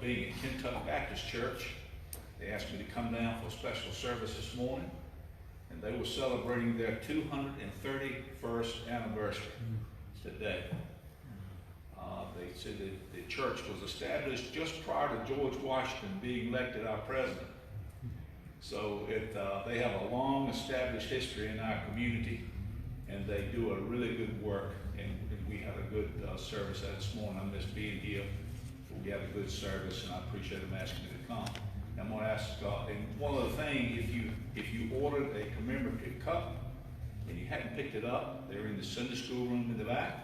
being at Kentucky Baptist Church. They asked me to come down for a special service this morning, and they were celebrating their 231st anniversary today. They said that the church was established just prior to George Washington being elected our president. So they have a long established history in our community, and they do a really good work. And we had a good service this morning. I missed being here, but we had a good service, and I appreciate them asking me to come. I'm going to ask, and one other thing, if you ordered a commemorative cup and you hadn't picked it up, they're in the Sunday school room in the back.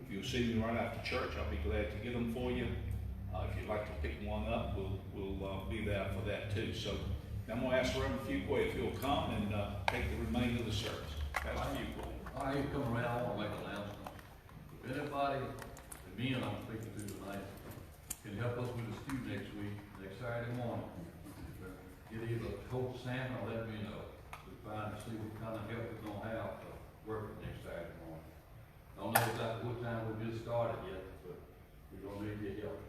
If you'll see me right after church, I'll be glad to get them for you. If you'd like to pick one up, we'll be there for that too. So I'm going to ask Reverend Fuqua if he'll come and take the remainder of the service. Pastor Fuqua. While you come around, I want to make an announcement. If anybody, the men I'm speaking to tonight, can help us with the stew next week, next Saturday morning, get either Coach Sam or let me know. To find and see what kind of help we're going to have to work next Saturday morning. Don't know exactly what time we'll get started yet, but we're going to need your help.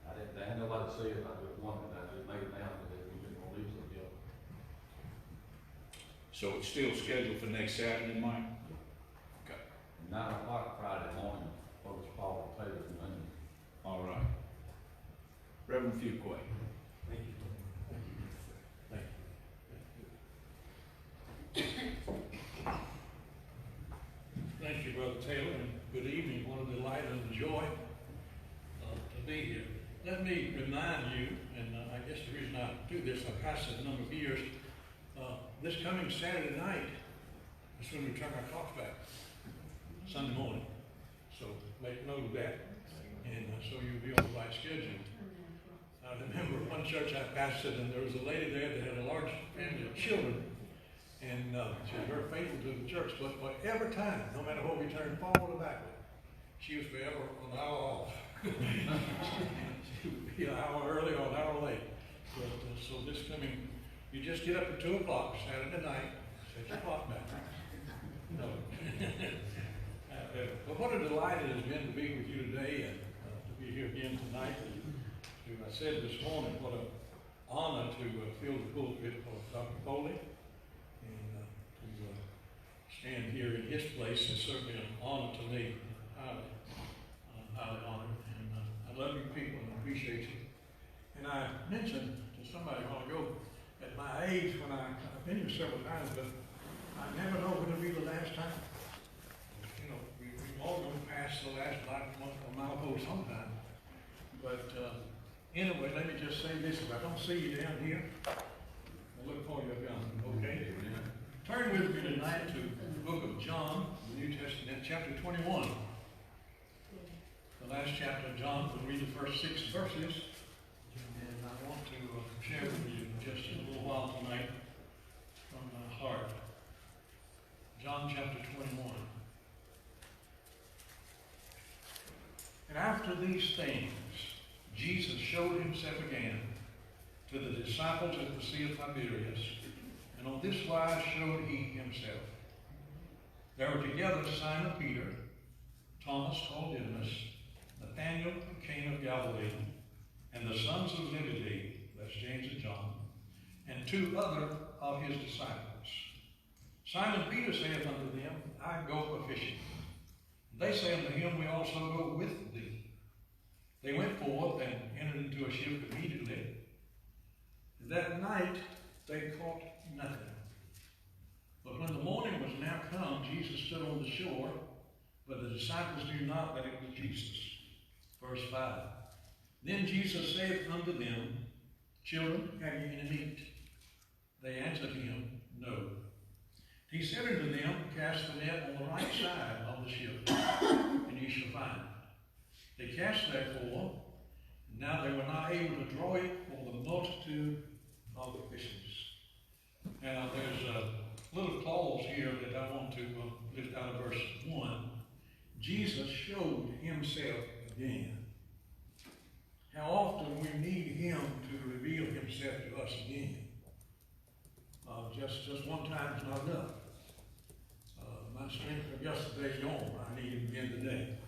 I had nobody say it, I just wanted, I just made it down that we didn't want to leave some help. So it's still scheduled for next Saturday, Mike? Okay. 9 o'clock Friday morning, for the Paul Taylor's Monday. All right. Reverend Fuqua. Thank you. Thank you, Brother Taylor, and good evening. What a delight and a joy to be here. Let me remind you, and I guess the reason I do this, I've passed it a number of years, this coming Saturday night is when we turn our clocks back, Sunday morning. So make note of that, and so you'll be on the right schedule. I remember one church I pastored, and there was a lady there that had a large family of children, and she was very faithful to the church, but every time, no matter what we turned forward or backward, she was forever an hour off. She would be an hour early or an hour late. But, so this coming, you just get up at 2 o'clock Saturday night, set your clock back. No. But what a delight it has been to be with you today and to be here again tonight. I said this morning, what an honor to fill the pulpit of Dr. Foley. And to stand here in his place is certainly an honor to me. Highly honored. And I love you people and appreciate you. And I mentioned to somebody a while ago, at my age, when I've been here several times, but I never know when it'll be the last time. You know, we've all gone past the last milepost sometime. But anyway, let me just say this. If I don't see you down here, I'll look for you up yonder. Okay? Turn with me tonight to the book of John, the New Testament, chapter 21. The last chapter of John, we'll read the first 6 verses. And I want to share with you just a little while tonight from my heart. John chapter 21. And after these things, Jesus showed himself again to the disciples at the Sea of Tiberias, and on this wise showed he himself. There were together Simon Peter, Thomas called Didymus, Nathanael of Cana of Galilee, and the sons of Zebedee, that's James and John, and 2 other of his disciples. Simon Peter saith unto them, I go a fishing. They say unto him, we also go with thee. They went forth and entered into a ship immediately. That night they caught nothing. But when the morning was now come, Jesus stood on the shore, but the disciples knew not that it was Jesus. Verse 5. Then Jesus saith unto them, Children, have ye any meat? They answered him, No. He said unto them, Cast the net on the right side of the ship, and ye shall find it. They cast therefore, and now they were not able to draw it for the multitude of the fishes. Now there's a little clause here that I want to lift out of verse 1. Jesus showed himself again. How often we need him to reveal himself to us again. Just one time is not enough. My strength of yesterday is gone. I need him again today.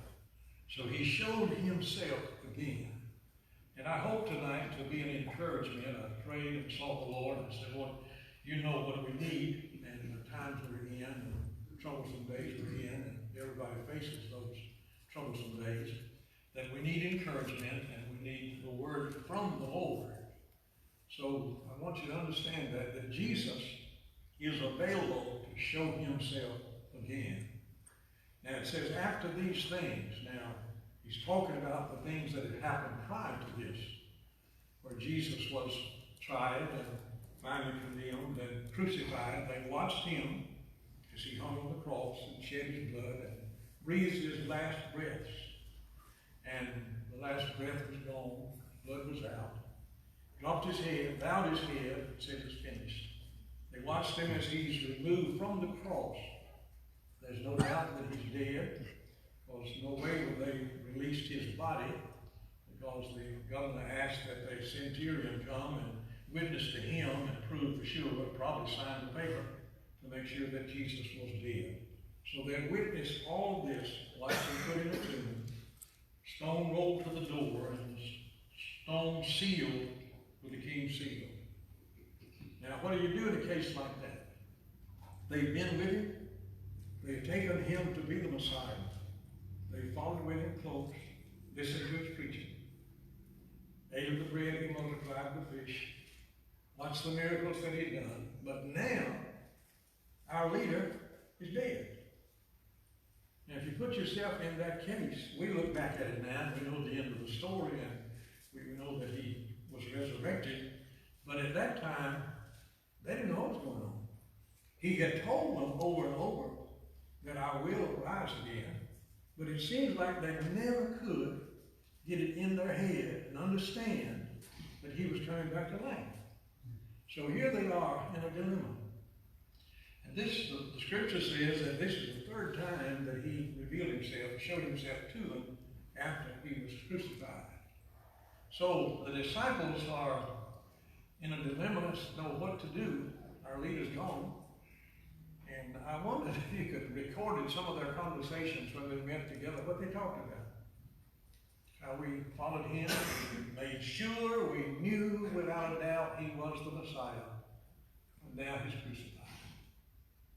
So he showed himself again. And I hope tonight to be an encouragement. I prayed and sought the Lord and said, Lord, you know what we need and the times we're in and the troublesome days we're in, and everybody faces those troublesome days, that we need encouragement and we need the word from the Lord. So I want you to understand that Jesus is available to show himself again. Now it says, after these things, now he's talking about the things that had happened prior to this, where Jesus was tried and finally condemned and crucified. They watched him as he hung on the cross and shed his blood and breathed his last breaths. And the last breath was gone, blood was out. Dropped his head, bowed his head, and said, it's finished. They watched him as he's removed from the cross. There's no doubt that he's dead, because no way would they release his body, because the governor asked that the centurion come and witness to him and prove for sure, but probably sign the paper to make sure that Jesus was dead. So they witnessed all of this, like they put in a tomb, stone rolled to the door, and stone sealed with the king's seal. Now, what do you do in a case like that? They've been with him. They've taken him to be the Messiah. They followed with him close, listened to his preaching, ate of the bread he multiplied the fish, watched the miracles that he'd done. But now, our leader is dead. Now, if you put yourself in that case, we look back at it now, and we know the end of the story, and we know that he was resurrected. But at that time, they didn't know what was going on. He had told them over and over that I will rise again. But it seems like they never could get it in their head and understand that he was coming back to life. So here they are in a dilemma. And this, the scripture says that this is the third time that he revealed himself, showed himself to them after he was crucified. So the disciples are in a dilemma, to know what to do. Our leader's gone. And I wondered if you could record some of their conversations when they met together, what they talked about. How we followed him, we made sure we knew without a doubt he was the Messiah. And now he's crucified.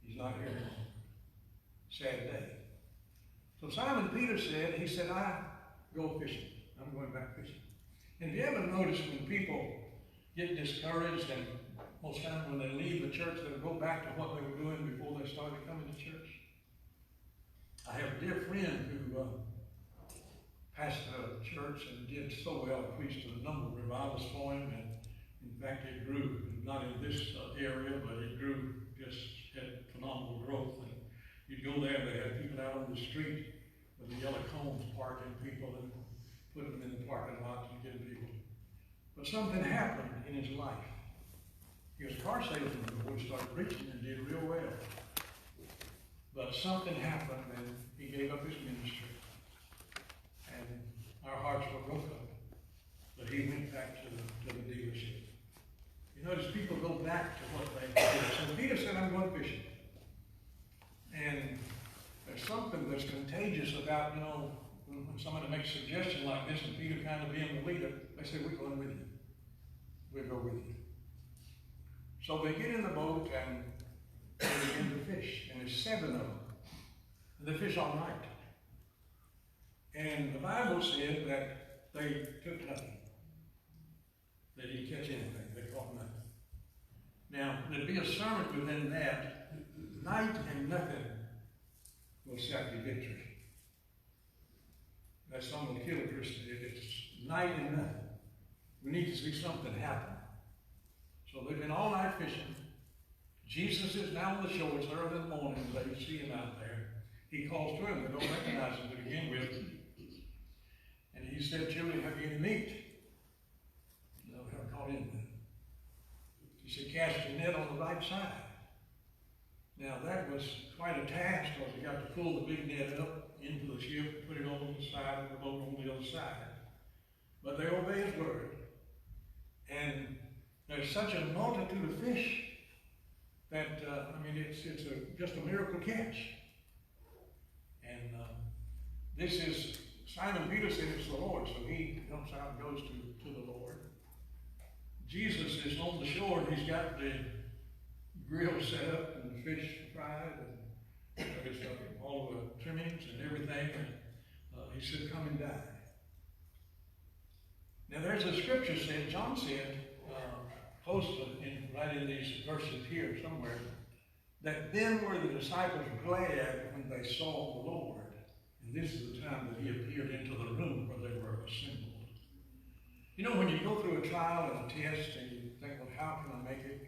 He's not here anymore. Sad day. So Simon Peter said, he said, I go fishing. I'm going back fishing. And have you ever noticed when people get discouraged, and most times when they leave the church, they'll go back to what they were doing before they started coming to church? I have a dear friend who pastored a church and did so well, preached a number of revivals for him, and in fact it grew, not in this area, but it grew, just had phenomenal growth. And you'd go there, they had people out on the street with the yellow cones parking people and putting them in the parking lots and getting people. But something happened in his life. He was a car salesman before he started preaching and did real well. But something happened and he gave up his ministry. And our hearts were broken. But he went back to the dealership. You notice people go back to what they did. So Peter said, I'm going fishing. And there's something that's contagious about, when somebody makes a suggestion like this and Peter kind of being the leader, they say, we're going with you. We'll go with you. So they get in the boat and they begin to fish. And there's 7 of them. And they fish all night. And the Bible said that they took nothing. They didn't catch anything. They caught nothing. Now, there'd be a sermon within that. Night and nothing will set you victory. That song will kill a Christian. It's night and nothing. We need to see something happen. So they've been all night fishing. Jesus is now on the shore. It's early in the morning. They see him out there. He calls to them. They don't recognize him to begin with. And he said, children, have you any meat? No, we haven't caught anything. He said, cast your net on the right side. Now that was quite a task, because you got to pull the big net up into the ship, put it on the side of the boat on the other side. But they obey his word. And there's such a multitude of fish that, it's just a miracle catch. And this is Simon Peter said it's the Lord, so he jumps out and goes to the Lord. Jesus is on the shore and he's got the grill set up and the fish fried and there's all the trimmings and everything. And he said, come and dine. Now there's a scripture said, John said, close to, right in these verses here somewhere, that then were the disciples glad when they saw the Lord. And this is the time that he appeared into the room where they were assembled. You know, when you go through a trial and a test and you think, well, how can I make it?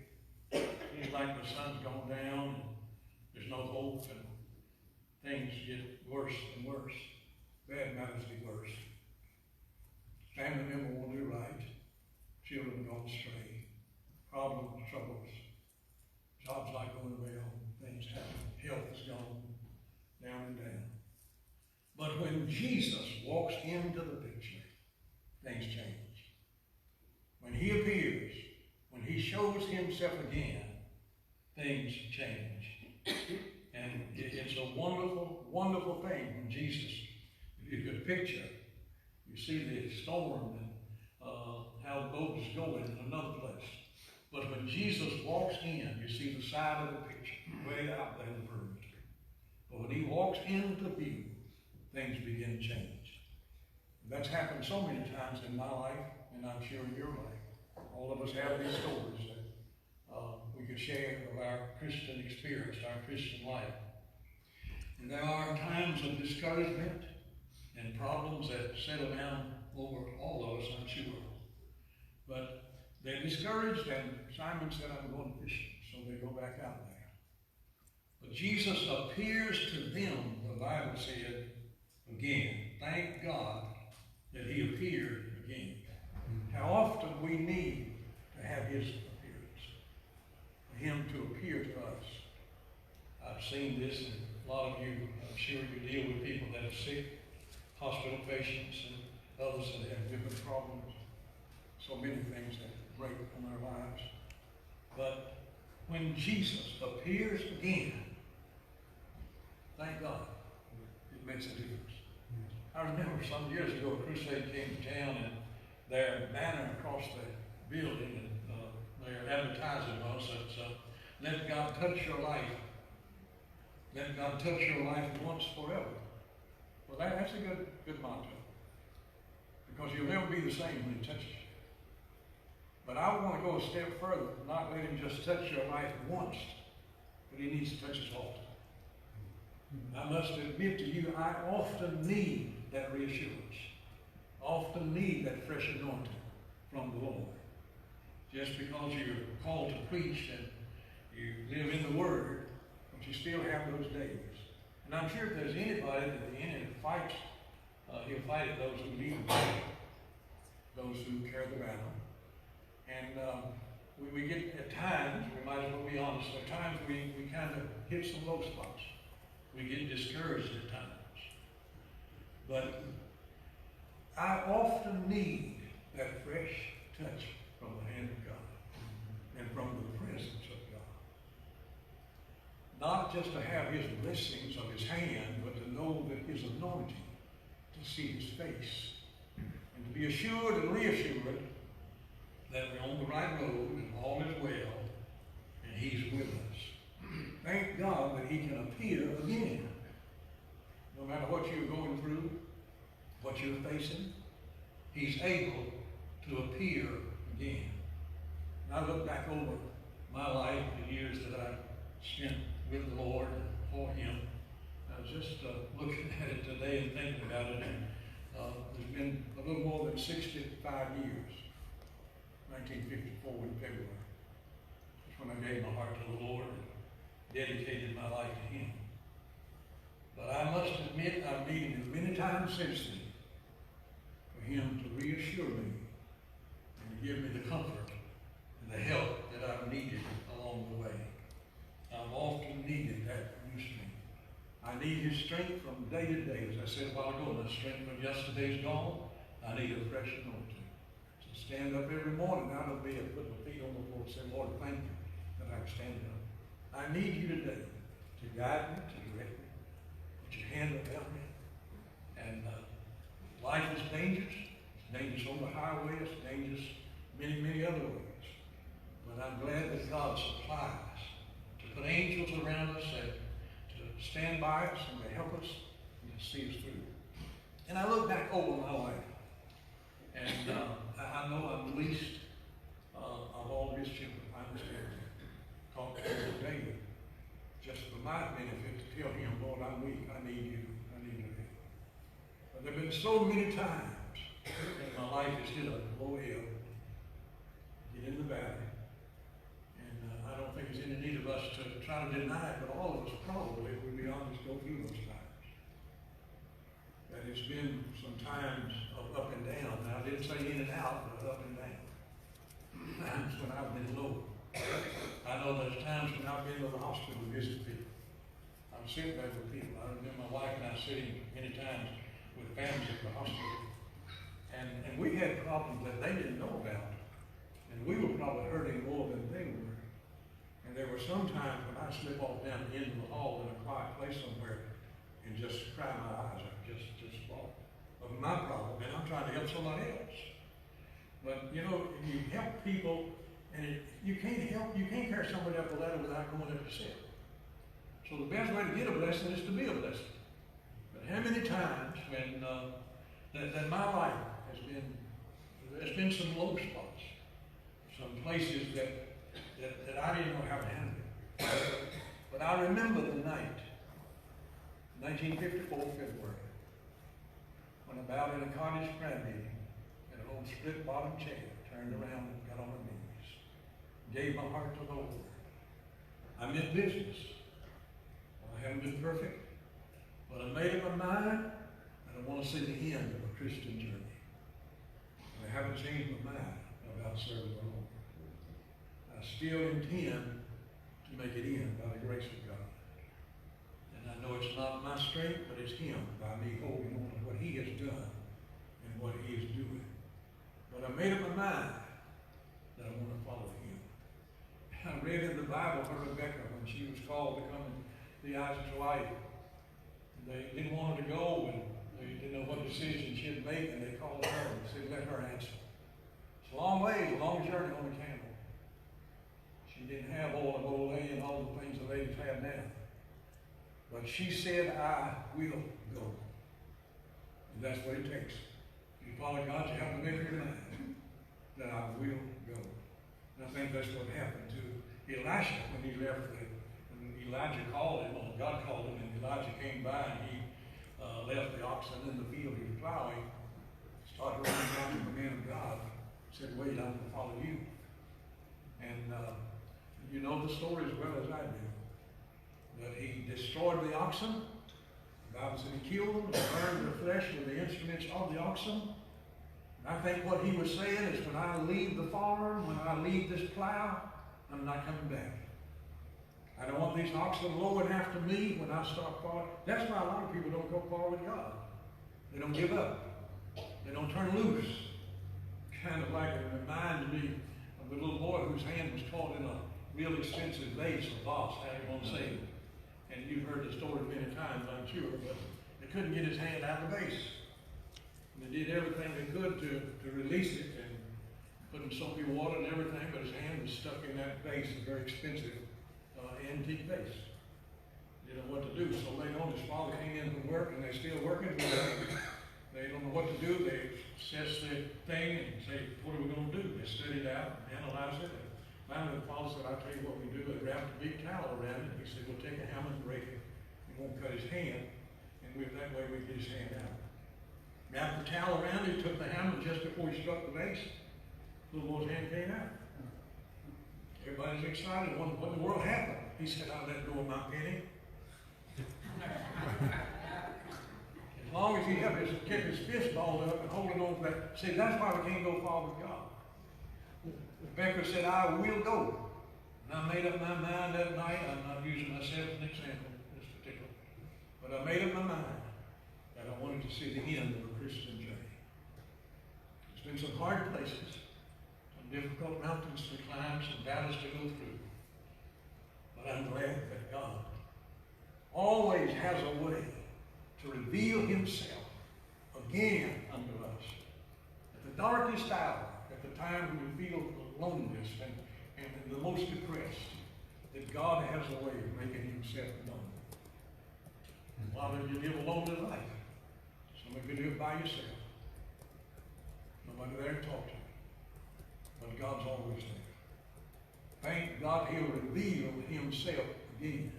Seems like the sun's gone down and there's no hope and things get worse and worse. Bad matters get worse. Family member won't do right. Children gone astray. Problems, troubles. Jobs not going well. Things happen. Health is gone down and down. But when Jesus walks into the picture, things change. When he appears, when he shows himself again, things change. And it's a wonderful, wonderful thing when Jesus, if you could picture, you see the storm and how the boat is going in another place. But when Jesus walks in, you see the side of the picture, way out there in the perimeter. But when he walks into view, things begin to change. And that's happened so many times in my life, and I'm sure in your life. All of us have these stories that we could share of our Christian experience, our Christian life. And there are times of discouragement and problems that settle down over all of us, I'm sure. But they're discouraged, and Simon said, I'm going fishing. So they go back out there. But Jesus appears to them, the Bible said, again. Thank God that he appeared again. How often we need to have his appearance. For him to appear to us. I've seen this, and a lot of you, I'm sure you deal with people that are sick, hospital patients, and others that have different problems. So many things that break on our lives. But when Jesus appears again, thank God, it makes a difference. I remember some years ago, a crusade came to town, and their banner across the building, and their advertising was that, let God touch your life. Let God touch your life once forever. Well, that's a good motto. Because you'll never be the same when he touches you. But I want to go a step further, not let him just touch your life once, but he needs to touch us often. I must admit to you, I often need that reassurance. Often need that fresh anointing from the Lord. Just because you're called to preach and you live in the Word, but you still have those days. And I'm sure if there's anybody that the enemy fights, he'll fight at those who lead him, those who carry the banner. And we get, at times, we might as well be honest, at times we kind of hit some low spots. We get discouraged at times. But I often need that fresh touch from the hand of God and from the presence of God. Not just to have his blessings of his hand, but to know that his anointing, to see his face, and to be assured and reassured that we're on the right road and all is well, and he's with us. Thank God that he can appear again. No matter what you're going through, what you're facing, he's able to appear again. And I look back over my life, the years that I've spent with the Lord and for him. I was just looking at it today and thinking about it. And there's been a little more than 65 years. 1954 in February. That's when I gave my heart to the Lord and dedicated my life to him. But I must admit I've needed him many times since then for him to reassure me and to give me the comfort and the help that I've needed along the way. I've often needed that new strength. I need his strength from day to day. As I said a while ago, my strength from yesterday is gone. I need a fresh anointing. Stand up every morning out of bed, put my feet on the floor, and say, Lord, thank you that I can stand up. I need you today to guide me, to direct me, put your hand about me, and dangerous. It's dangerous on the highway. It's dangerous many, many other ways. But I'm glad that God supplies to put angels around us and to stand by us and to help us and to see us through. And I look back over my life, and I know I'm the least of all of his children. I understand that. Talk to him daily, just for my benefit, to tell him, Lord, I'm weak. I need you. I need your help. But there have been so many times that my life has hit a low hill, get in the valley, and I don't think there's any need of us to try to deny it, but all of us probably, if we be honest, go through those times. That it's been some times of up and down. Now, I didn't say in and out, but up and down. Times when I've been low. I know there's times when I've been to the hospital to visit people. I'm sitting there with people. I remember my wife and I sitting many times with families at the hospital. And we had problems that they didn't know about. And we were probably hurting more than they were. And there were some times when I slip off down the end of the hall in a quiet place somewhere and just cry my eyes out, just fall of my problem. And I'm trying to help somebody else. But you know, you help people, and you can't carry somebody up a ladder without going up yourself. So the best way to get a blessing is to be a blessing. But how many times when that my life there's been some low spots, some places that I didn't know how to handle it. But I remember the night, 1954 February, when I bowed in a cottage prayer meeting in an old split bottom chair, turned around and got on my knees, gave my heart to the Lord. I meant business. Well, I haven't been perfect, but I made up my mind that I want to see the end of a Christian journey. I haven't changed my mind about serving the Lord. I still intend to make it in by the grace of God. And I know it's not my strength, but it's Him, by me holding on to what He has done and what He is doing. But I made up my mind that I want to follow Him. I read in the Bible of Rebecca when she was called to come and be Isaac's wife. They didn't want her to go, and they didn't know what decision she'd make, and they called her and said, let her answer. It's a long way, a long journey on the camel. She didn't have all of Olay and all the things the ladies have now. But she said, I will go. And that's what it takes. If you follow God, you have to make your mind that I will go. And I think that's what happened to Elisha when he left. When Elijah called him, or God called him, and Elijah came by and he left the oxen in the field he was plowing, started running down to the man of God, said, wait, I'm going to follow you. And you know the story as well as I do. But he destroyed the oxen. The Bible said he killed them and burned their flesh with the instruments of the oxen. And I think what he was saying is, when I leave the farm, when I leave this plow, I'm not coming back. I don't want these oxen lowing after me when I start following. That's why a lot of people don't go far with God. They don't give up. They don't turn loose. Kind of like it reminds me of the little boy whose hand was caught in a real expensive vase or vase, how you want to say it. And you've heard the story many times, I'm sure, but they couldn't get his hand out of the vase. And they did everything they could to release it and put in soapy water and everything, but his hand was stuck in that vase, a very expensive antique vase. They didn't know what to do. So later on, his father came in from work, and they're still working. They don't know what to do. They assess the thing and say, what are we going to do? They study it out, analyze it. And finally, the father said, I'll tell you what we do. They wrapped a big towel around it. He said, we'll take a hammer and break it. It won't cut his hand. And that way we get his hand out. Wrapped the towel around it, took the hammer just before he struck the vase. The little boy's hand came out. Everybody's excited. What in the world happened? He said, I let go of my penny. As long as he kept his fist balled up and holding on to that. See, that's why we can't go far with God. Rebecca said, I will go. And I made up my mind that night. I'm not using myself as an example in this particular. But I made up my mind that I wanted to see the end of a Christian journey. There's been some hard places, some difficult mountains to climb, some battles to go through. But I'm glad that God always has a way to reveal Himself again unto us. darkest hour, at the time when you feel the loneliest and the most depressed, that God has a way of making himself known. A lot of you live a lonely life. Some of you live by yourself. Nobody there to talk to you. But God's always there. Thank God he'll reveal himself again.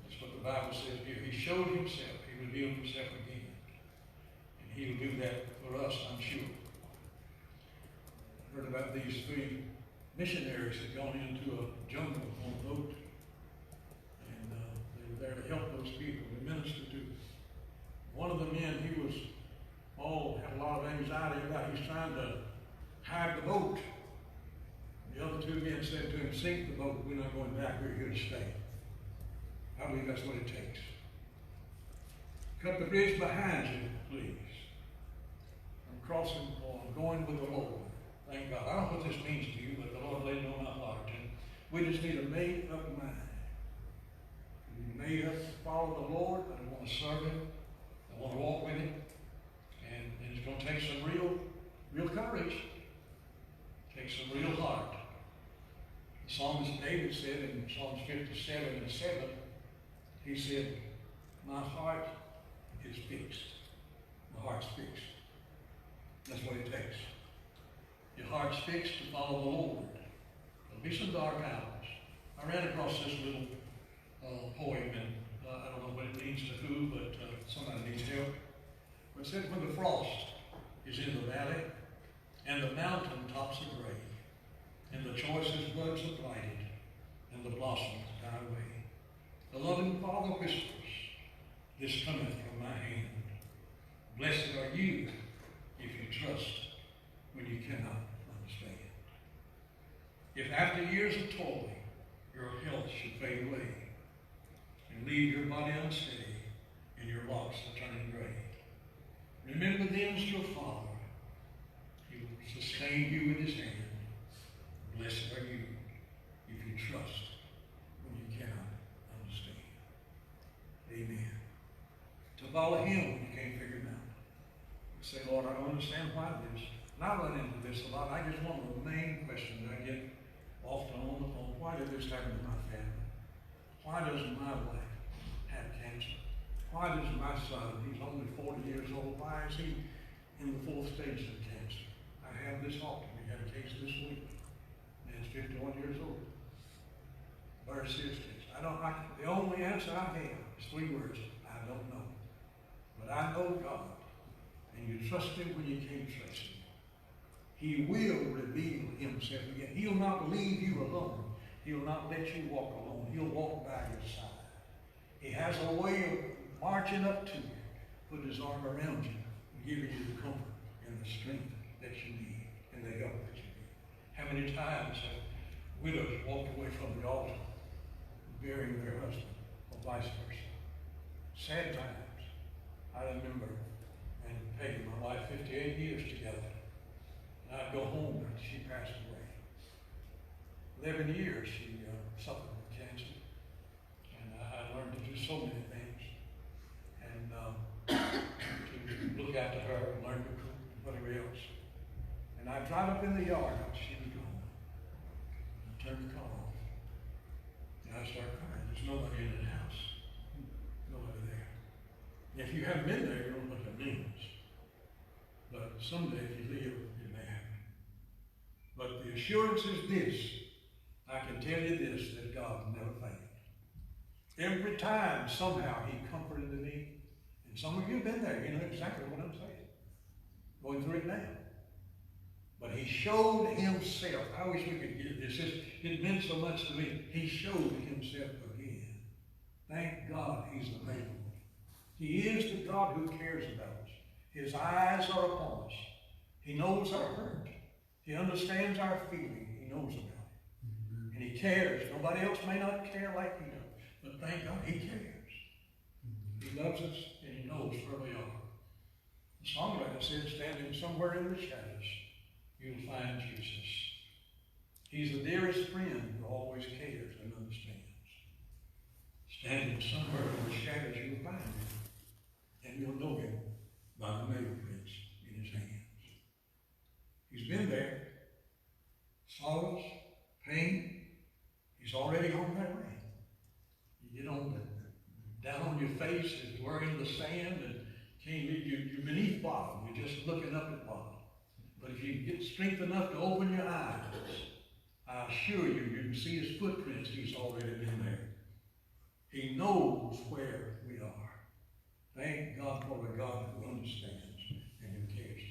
That's what the Bible says here. He showed himself. He revealed himself again. And he'll do that for us, I'm sure. I heard about these 3 missionaries that had gone into a jungle on a boat. And they were there to help those people, to minister to them. One of the men, he was had a lot of anxiety about he's trying to hide the boat. The other 2 men said to him, sink the boat. We're not going back. We're here to stay. I believe that's what it takes. Cut the bridge behind you, please. I'm crossing, I'm going with the Lord. Thank God. I don't know what this means to you, but the Lord laid it on my heart. And we just need a made-up mind. We made up to follow the Lord. I want to serve him. I want to walk with him. And it's going to take some real courage. Take some real heart. The psalmist David said in Psalms 57 and 7, he said, my heart is fixed. My heart's fixed. That's what it takes. Your heart's fixed to follow the Lord. There'll be some dark hours. I ran across this little poem, and I don't know what it means to who, but somebody needs help. But it said, when the frost is in the valley, and the mountain tops are gray, and the choicest buds are blighted, and the blossoms die away, the loving Father whispers, this cometh from my hand. Blessed are you if you trust when you cannot understand. If after years of toiling, your health should fade away, and leave your body unsteady, and your locks are turning gray, remember then as your Father. He will sustain you with his hand. Blessed are you if you trust when you cannot understand. Amen. To follow him when you can't figure it out. You say, Lord, I don't understand why this. And I run into this a lot. I just one of the main questions I get often on the phone. Why did this happen to my family? Why does my wife have cancer? Why does my son, he's only 40 years old, why is he in the 4th stage of cancer? I have this often. We had a case this week. Man's 51 years old. Very serious case. The only answer I have is 3 words. I don't know. But I know God. And you trust him when you can't trace him. He will reveal himself again. He'll not leave you alone. He'll not let you walk alone. He'll walk by your side. He has a way of marching up to you, put his arm around you, giving you the comfort and the strength that you need and the help that you need. How many times have widows walked away from the altar, burying their husband, or vice versa? Sad times. I remember, and Peggy, my wife, 58 years together. And I'd go home and she passed away. 11 years she suffered with cancer. And I learned to do so many things. And to look after her and learn to cook and whatever else. And I'd drive up in the yard after she was gone. I'd turn the car off. And I'd start crying. There's nobody in the house. Nobody there. And if you haven't been there, you don't know what that means. But someday if you live, it may happen. But the assurance is this. I can tell you this, that God never failed. Every time, somehow, he comforted me. And some of you have been there. You know exactly what I'm saying. Going through it now. But he showed himself. I wish we could get this. It meant so much to me. He showed himself again. Thank God he's available. He is the God who cares about us. His eyes are upon us. He knows our hurt. He understands our feeling. He knows about it. And he cares. Nobody else may not care like he does. But thank God he cares. He loves us and he knows where we are. The songwriter said, standing somewhere in the shadows, you'll find Jesus. He's the dearest friend who always cares and understands. Standing somewhere in the shadows, you'll find him. And you'll know him by the nail prints in his hands. you're beneath bottom. You're just looking up at bottom. But if you get strength enough to open your eyes, I assure you, you can see his footprints. He's already been there. He knows where we are. Thank God for a God who understands and who cares.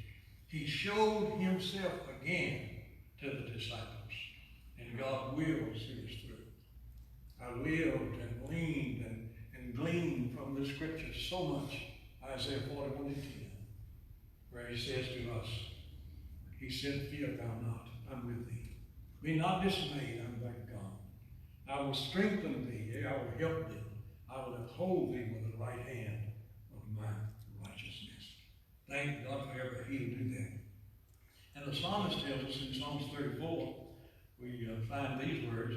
He showed himself again to the disciples. And God will see us through. I lived and gleaned and gleaned from the scriptures so much. Isaiah 41:10, where he says to us, he said, fear thou not, I'm with thee. Be not dismayed, I'm thy God. I will strengthen thee, yea, I will help thee. I will uphold thee with the right hand of my righteousness. Thank God forever he'll do that. And the psalmist tells us in Psalms 34, we find these words,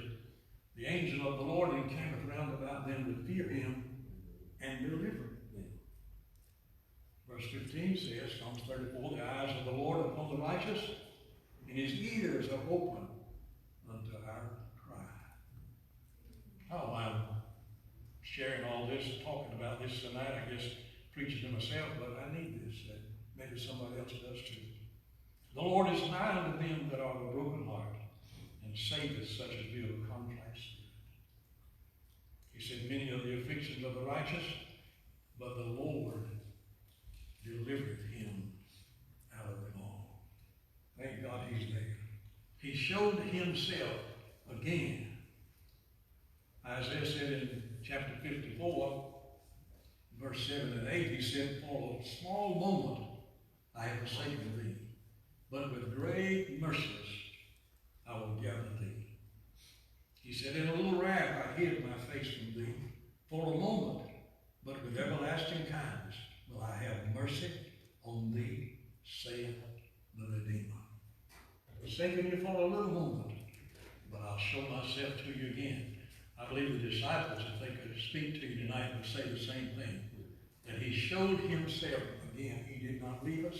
the angel of the Lord encampeth round about them that fear him and deliver them. Verse 15 says, Psalms 34, the eyes of the Lord upon the righteous, and his ears are open unto our cry. Oh, I'm sharing all this, talking about this tonight, I guess preaching to myself, but I need this, that maybe somebody else does too. The Lord is nigh unto them that are of a broken heart, and saveth such as be of a contrite spirit. He said, many are the afflictions of the righteous, but the Lord delivereth him out of them all. Thank God he's there. He showed himself again. Isaiah said in chapter 54, verse 7 and 8, he said, for a small moment I have forsaken thee, but with great mercies I will gather thee. He said, in a little wrath I hid my face from thee for a moment, but with everlasting kindness will I have mercy on thee, saith the Redeemer. Forsaken you for a little moment, but I'll show myself to you again. I believe the disciples, if they could speak to you tonight, would say the same thing. That he showed himself again. He did not leave us.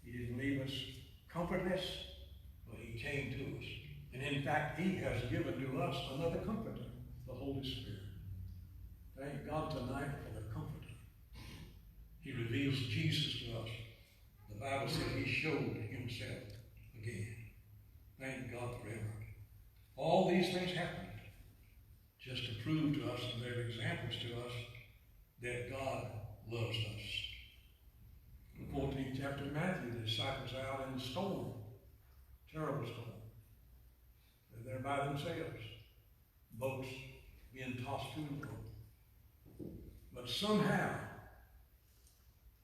He didn't leave us comfortless, but he came to us. And in fact, he has given to us another comforter, the Holy Spirit. Thank God tonight for the comforter. He reveals Jesus to us. The Bible says he showed himself again. Thank God forever. All these things happened just to prove to us, and they're examples to us, that God loves us. In the 14th chapter of Matthew, the disciples are out in the storm, terrible storm. They're there by themselves, boats being tossed to and fro. But somehow,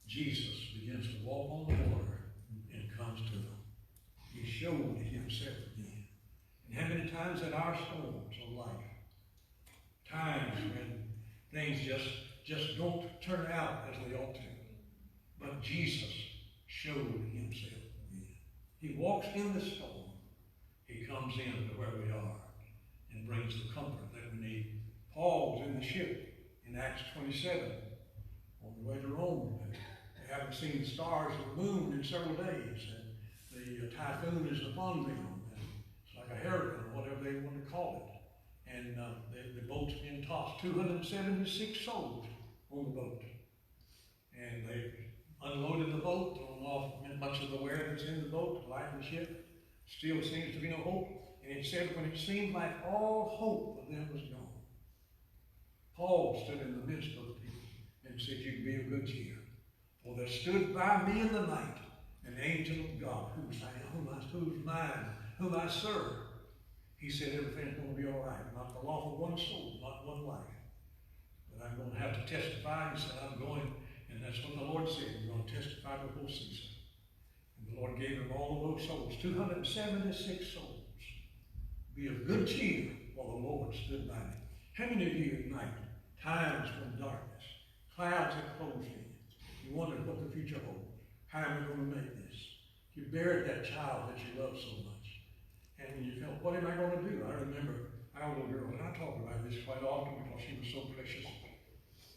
Jesus begins to walk on the water and comes to them. He showed himself again. And how many times in our storms of life, times when things just don't turn out as they ought to, but Jesus showed himself again. He walks in the storm. He comes in to where we are and brings the comfort that we need. Paul was in the ship in Acts 27 on the way to Rome. They haven't seen the stars or the moon in several days, and the typhoon is upon them. And it's like a hurricane, or whatever they want to call it. And the boat's being tossed. 276 souls on the boat. And they unloaded the boat, thrown off much of the wear that's in the boat, lighten the ship. Still seems to be no hope. And it said when it seemed like all hope of them was gone, Paul stood in the midst of the people and said, you can be of good cheer. For there stood by me in the night an angel of God, whom I serve. He said everything's going to be all right. Not the loss of one soul, not one life. But I'm going to have to testify. He said, I'm going, and that's what the Lord said. You're going to testify before Caesar. And the Lord gave him all of those souls, 276 souls. Be of good cheer, for the Lord stood by me. How many of you at night, times from darkness, clouds have closed in, you wondered what the future holds? How am I going to make this? You buried that child that you love so much. And you felt, what am I going to do? I remember our little girl, and I talk about this quite often because she was so precious.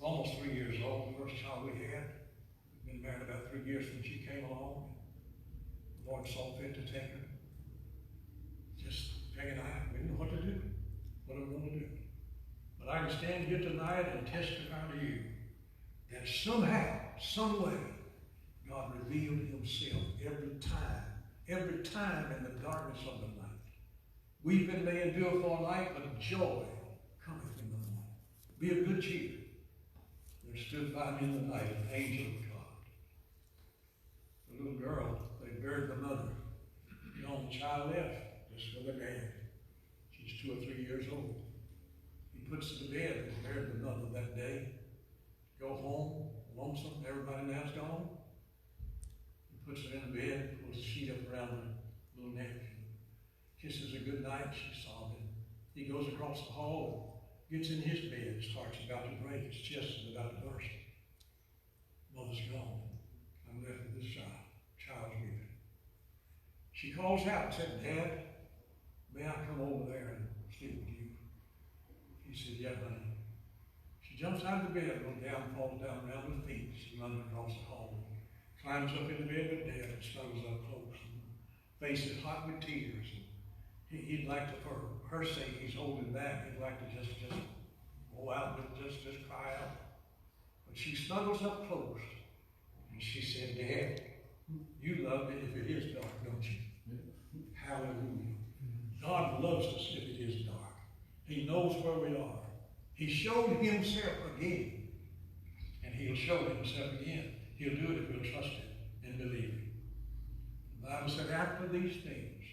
Almost 3 years old, the first child we had. Been married about 3 years when she came along. The Lord saw fit to take her. Just Peg and I, we didn't know what to do. What are we going to do? But I can stand here tonight and testify to you that somehow some way, God revealed himself every time in the darkness of the night. Weeping may endure for a night, but joy cometh in the morning. Be of good cheer. There stood by me in the night an angel of God. The little girl, they buried the mother. The only child left, just with her dad. She's 2 or 3 years old. He puts her to bed and buried the mother that day. Go home, lonesome, everybody now's gone. He puts her in the bed, pulls the sheet up around her little neck, kisses her good night. She's sobbing. He goes across the hall, gets in his bed. His heart's about to break. His chest is about to burst. Mother's gone. I'm left with this child. Child's weeping. She calls out and said, Dad, may I come over there and sleep with you? He said, yeah, honey. She jumps out of the bed, goes down, falls down around her feet. She runs across the hall, climbs up in the bed with Dad and snuggles up close. And face is hot with tears. And he'd like to, for her sake, he's holding back. He'd like to just go out and just cry out. But she snuggles up close. And she said, Dad, you love it if it is dark, don't you? Hallelujah. God loves us if it is dark. He knows where we are. He showed himself again. And he'll show himself again. He'll do it if we'll trust him and believe him. The Bible said, after these things,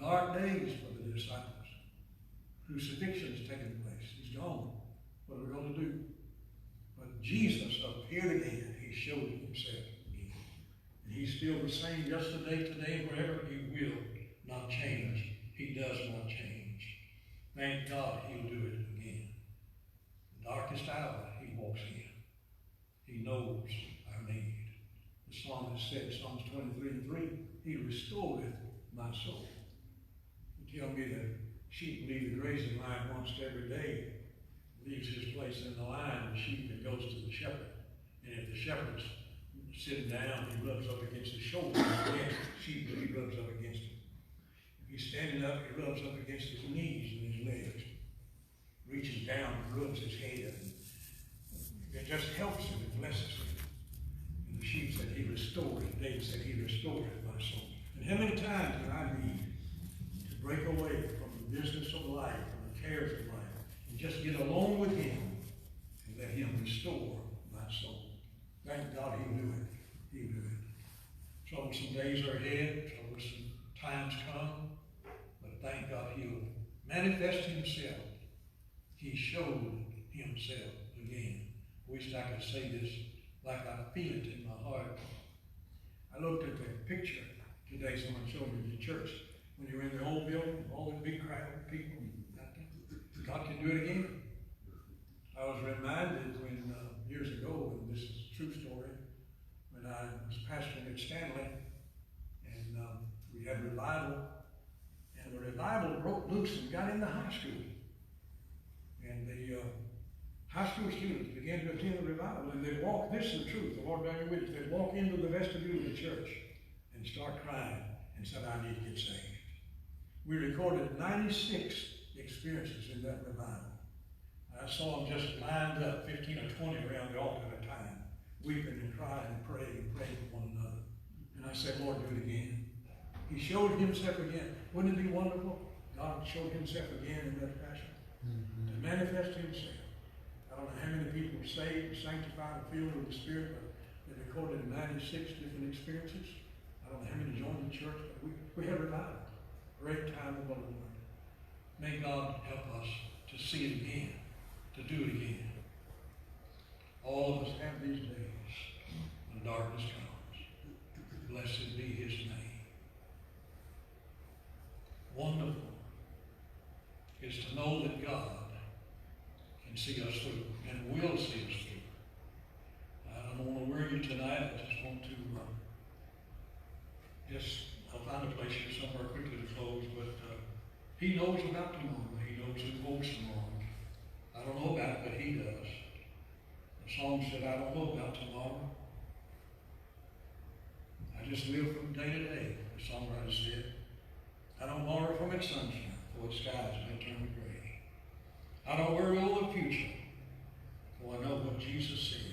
dark days for the disciples. Crucifixion has taken place. He's gone. What are we going to do? But Jesus appeared again. He showed himself again. And he's still the same yesterday, today, and forever. He will not change. He does not change. Thank God he'll do it again. The darkest hour he walks in. He knows our need. The psalmist said, Psalms 23:3, he restoreth my soul. You tell me that sheep leave the grazing line once every day, leaves his place in the line, the sheep that goes to the shepherd. And if the shepherd's sitting down, he rubs up against the shoulder. Yes, sheep, he rubs up against him. If he's standing up, he rubs up against his knees and his legs. Reaches down and rubs his head. It just helps him, it blesses him. And the sheep said, he restores. David said, he restores my soul. And how many times did I need to break away from the business of life, from the cares of life, and just get alone with him and let him restore my soul? Thank God he'll do it. He'll do it. Troublesome days are ahead, troublesome times come, but thank God he'll manifest himself. He showed himself again. Wished I could say this like I feel it in my heart. I looked at the picture today, someone showed me the church. When you're in the old building, all the big crowd of people, God can do it again. I was reminded when years ago, and this is a true story, when I was pastoring at Stanley, and we had revival, and the revival broke loose and got into high school. And the high school students began to attend the revival, and they'd walk, this is the truth, the Lord bear me witness, they'd walk into the vestibule of the church and start crying and said, I need to get saved. We recorded 96 experiences in that revival. I saw them just lined up, 15 or 20 around the altar at a time, weeping and crying and praying for one another. And I said, Lord, do it again. He showed himself again. Wouldn't it be wonderful? God showed himself again in that fashion. To manifest himself. I don't know how many people were saved, sanctified, and filled with the Spirit, but they recorded 96 different experiences. I don't know how many joined the church, but we had revival. Great time of the Lord. May God help us to see it again, to do it again. All of us have these days when darkness comes. Blessed be his name. Wonderful is to know that God can see us through and will see us through. I don't want to worry you tonight. I just want to I'll find a place here somewhere quickly to close, but he knows about tomorrow. He knows who holds tomorrow. I don't know about it, but he does. The song said, I don't know about tomorrow. I just live from day to day, the songwriter said. I don't borrow from its sunshine, for its skies may turn to gray. I don't worry over the future, for I know what Jesus said.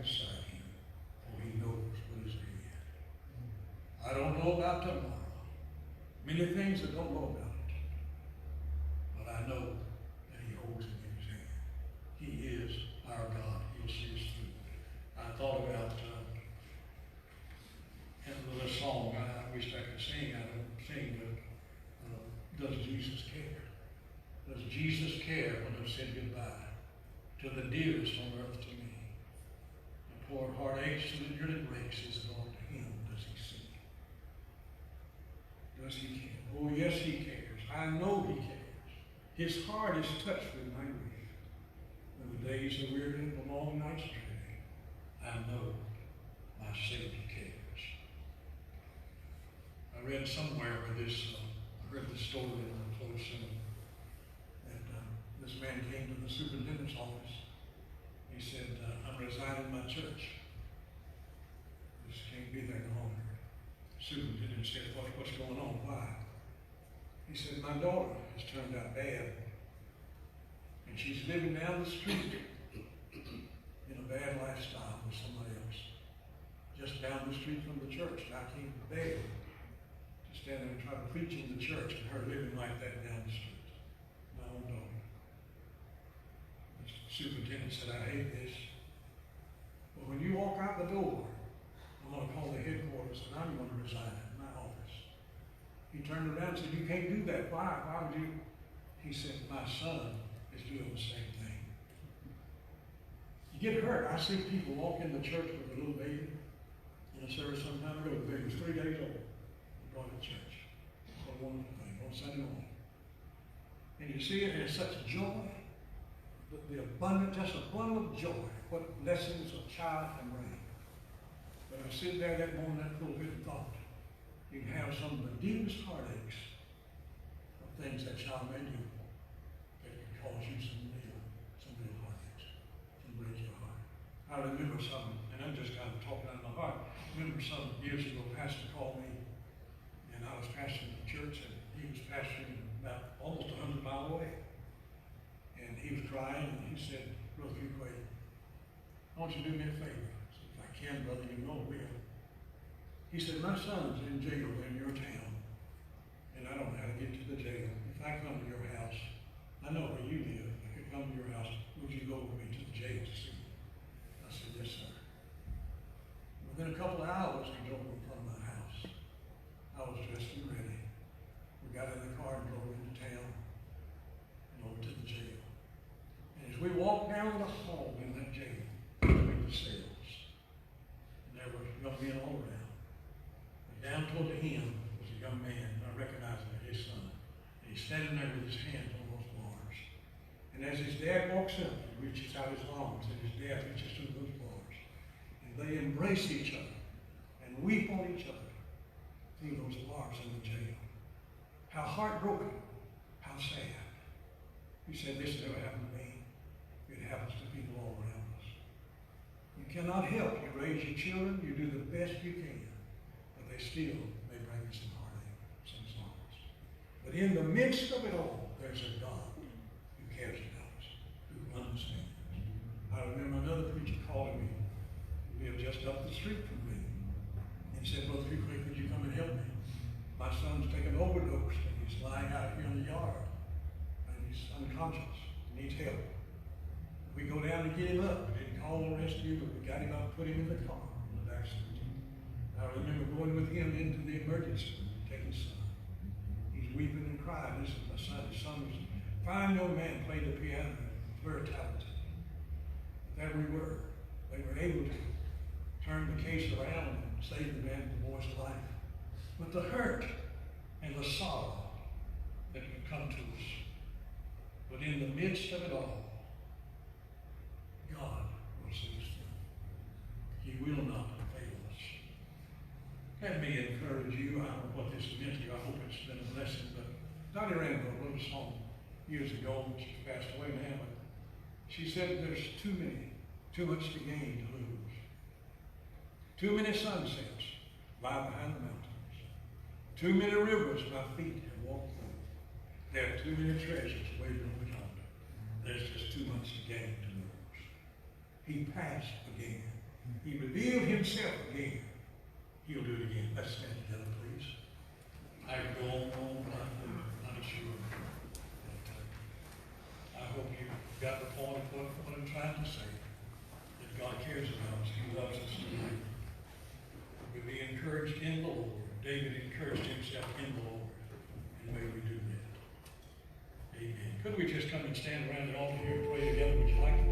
beside him, for he knows what is ahead. I don't know about tomorrow. Many things I don't know about it. But I know that he holds it in his hand. He is our God. He'll see us through. I thought about a song I wish I could sing. I don't sing, but does Jesus care? Does Jesus care when I've said goodbye to the dearest on earth to me? The poor heart aches and the yearning breaks his Lord to him. Does he see? Does he care? Oh, yes, he cares. I know he cares. His heart is touched with my grief. When the days are weary and the long nights dreary, I know my Savior cares. I read somewhere where I heard this story in a close that this man came to the superintendent's office. He said, I'm resigning my church. This can't be there no longer. The superintendent said, what's going on? Why? He said, my daughter has turned out bad. And she's living down the street in a bad lifestyle with somebody else. Just down the street from the church. And I came to beg to stand there and try to preach in the church and her living like that down the street. My own daughter. The superintendent said, I hate this. But when you walk out the door, I'm going to call the headquarters and I'm going to resign in my office. He turned around and said, you can't do that. Why? Why would you? He said, my son is doing the same thing. You get hurt. I see people walk in the church with a little baby. In a service some time ago, the baby was 3 days old. They brought it to church. What a wonderful thing on Sunday morning. And you see it, and it's such joy. The abundant, just a bundle of joy. What lessons a child can bring. But I sit there that morning in that pulpit and thought, you can have some of the deepest heartaches of things that child may do that can cause you some real heartaches, some break your heart. I remember some, and I'm just kind of talking out of my heart. I remember some years ago, a pastor called me, and I was pastoring the church, and he was pastoring about almost 100 miles away. And he was crying, and he said, Brother Fuqua, I want you to do me a favor. I said, if I can, brother, you know I will. He said, my son's in jail in your town, and I don't know how to get to the jail. If I come to your house, I know where you live. If I could come to your house, would you go with me to the jail to see me? I said, yes, sir. Within a couple of hours, he drove in front of my house. I was dressed and ready. We got in the car and drove into town and over to the jail. And as we walked down the hall in that jail, between the cells, and there were young men all around. Down toward the end was a young man, and I recognized him as his son. And he's standing there with his hands on those bars. And as his dad walks up, he reaches out his arms, and his dad reaches through those bars. And they embrace each other and weep on each other through those bars in the jail. How heartbroken, how sad. He said, this never happened to me. It happens to people all around us. You cannot help. You raise your children, you do the best you can. They still may bring you some heartache, some sorrows. But in the midst of it all, there's a God who cares about us, who understands. I remember another preacher calling me, who lived just up the street from me, and said, Brother Fuqua, could you come and help me? My son's taken an overdose, and he's lying out here in the yard, and he's unconscious, needs help. We go down to get him up. We didn't call the rescue, but we got him up, put him in the car in the back seat. I remember going with him into the emergency room, taking his son. He's weeping and crying. This is my son. His son was a fine young man, played the piano, very talented. There we were. They were able to turn the case around and save the man, the boy's life. But the hurt and the sorrow that can come to us. But in the midst of it all, God will see us through. He will not fail us. Let me encourage you. I don't know what this meant to you. I hope it's been a blessing. But Dottie Randall wrote a song years ago. She passed away now. But she said there's too much to gain to lose. Too many sunsets lie behind the mountains. Too many rivers my feet have walked through. There are too many treasures waiting over yonder. There's just too much to gain to lose. He passed again. He revealed himself again. He'll do it again. Let's stand together, please. I could go on, but I'm not sure. I hope you got the point of what I'm trying to say. That God cares about us. He loves us tonight. We be encouraged in the Lord. David encouraged himself in the Lord. And may we do that. Amen. Could we just come and stand around the altar here and pray together? Would you like to?